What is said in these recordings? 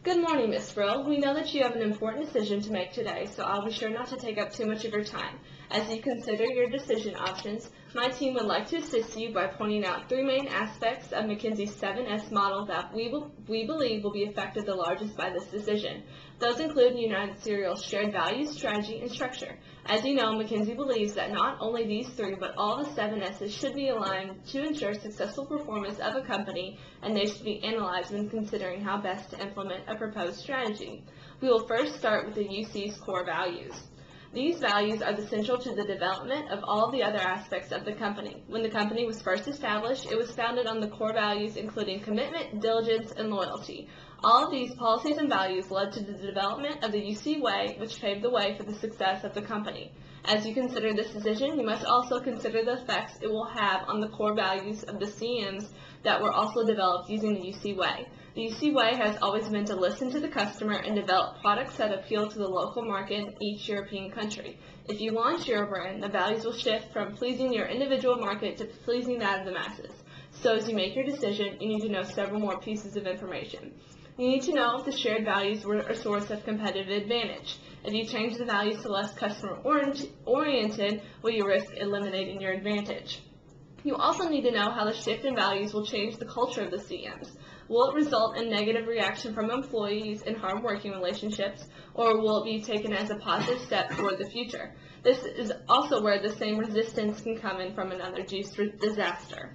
Good morning, Miss Brill. We know that you have an important decision to make today, so I'll be sure not to take up too much of your time. As you consider your decision options, my team would like to assist you by pointing out three main aspects of McKinsey's 7S model that we believe will be affected the largest by this decision. Those include United Cereal's shared values, strategy, and structure. As you know, McKinsey believes that not only these three, but all the 7S's should be aligned to ensure successful performance of a company, and they should be analyzed when considering how best to implement a proposed strategy. We will first start with the UC's core values. These values are central to the development of all the other aspects of the company. When the company was first established, it was founded on the core values including commitment, diligence, and loyalty. All of these policies and values led to the development of the UC Way, which paved the way for the success of the company. As you consider this decision, you must also consider the effects it will have on the core values of the CMs that were also developed using the UC Way. The UC Way has always been to listen to the customer and develop products that appeal to the local market in each European country. If you launch Eurobrand, the values will shift from pleasing your individual market to pleasing that of the masses. So as you make your decision, you need to know several more pieces of information. You need to know if the shared values were a source of competitive advantage. If you change the values to less customer-oriented, will you risk eliminating your advantage? You also need to know how the shift in values will change the culture of the CMs. Will it result in negative reaction from employees and harm working relationships, or will it be taken as a positive step toward the future? This is also where the same resistance can come in from another juice disaster.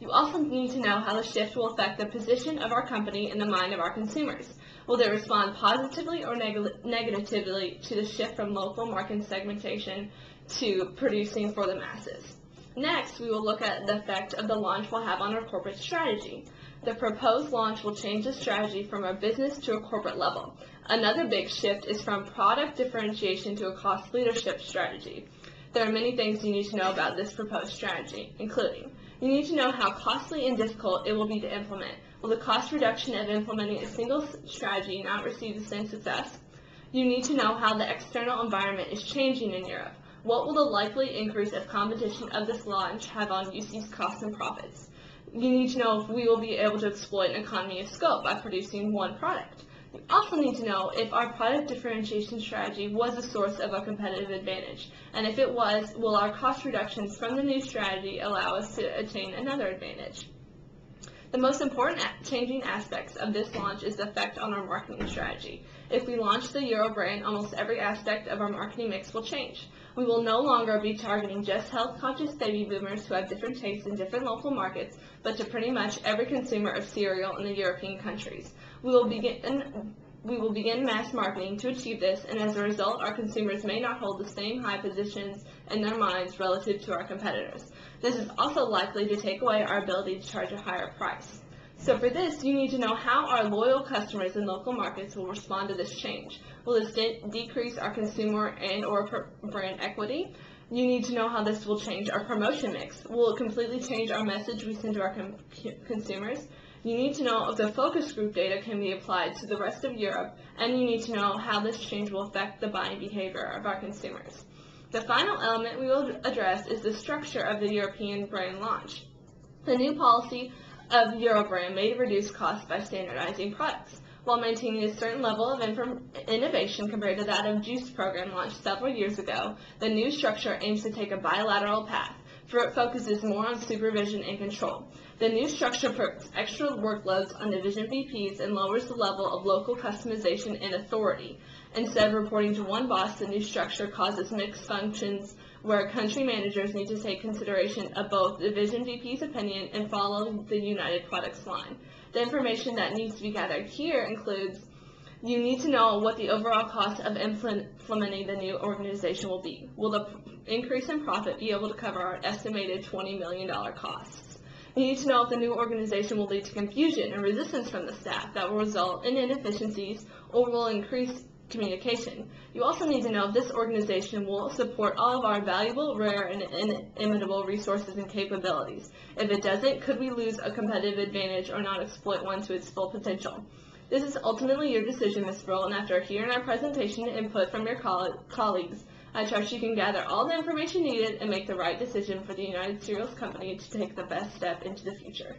You also need to know how the shift will affect the position of our company in the mind of our consumers. Will they respond positively or negatively to the shift from local market segmentation to producing for the masses? Next, we will look at the effect of the launch will have on our corporate strategy. The proposed launch will change the strategy from a business to a corporate level. Another big shift is from product differentiation to a cost leadership strategy. There are many things you need to know about this proposed strategy, including you need to know how costly and difficult it will be to implement. Will the cost reduction of implementing a single strategy not receive the same success? You need to know how the external environment is changing in Europe. What will the likely increase of competition of this launch have on UC's costs and profits? You need to know if we will be able to exploit an economy of scope by producing one product. You also need to know if our product differentiation strategy was a source of a competitive advantage, and if it was, will our cost reductions from the new strategy allow us to attain another advantage? The most important changing aspects of this launch is the effect on our marketing strategy. If we launch the Eurobrand, almost every aspect of our marketing mix will change. We will no longer be targeting just health-conscious baby boomers who have different tastes in different local markets, but to pretty much every consumer of cereal in the European countries. We will begin mass marketing to achieve this, and as a result, our consumers may not hold the same high positions in their minds relative to our competitors. This is also likely to take away our ability to charge a higher price. So for this, you need to know how our loyal customers in local markets will respond to this change. Will this decrease our consumer and or brand equity? You need to know how this will change our promotion mix. Will it completely change our message we send to our consumers? You need to know if the focus group data can be applied to the rest of Europe, and you need to know how this change will affect the buying behavior of our consumers. The final element we will address is the structure of the European brand launch. The new policy of Eurobrand may reduce costs by standardizing products, while maintaining a certain level of innovation compared to that of Juice program launched several years ago. The new structure aims to take a bilateral path, for it focuses more on supervision and control. The new structure puts extra workloads on division VPs and lowers the level of local customization and authority. Instead of reporting to one boss, the new structure causes mixed functions where country managers need to take consideration of both division VP's opinion and follow the United Products line. The information that needs to be gathered here includes you need to know what the overall cost of implementing the new organization will be. Will the increase in profit be able to cover our estimated $20 million costs? You need to know if the new organization will lead to confusion and resistance from the staff that will result in inefficiencies or will increase communication. You also need to know if this organization will support all of our valuable, rare, and inimitable resources and capabilities. If it doesn't, could we lose a competitive advantage or not exploit one to its full potential? This is ultimately your decision, Ms. Brill, and after hearing our presentation and input from your colleagues, I trust you can gather all the information needed and make the right decision for the United Cereals Company to take the best step into the future.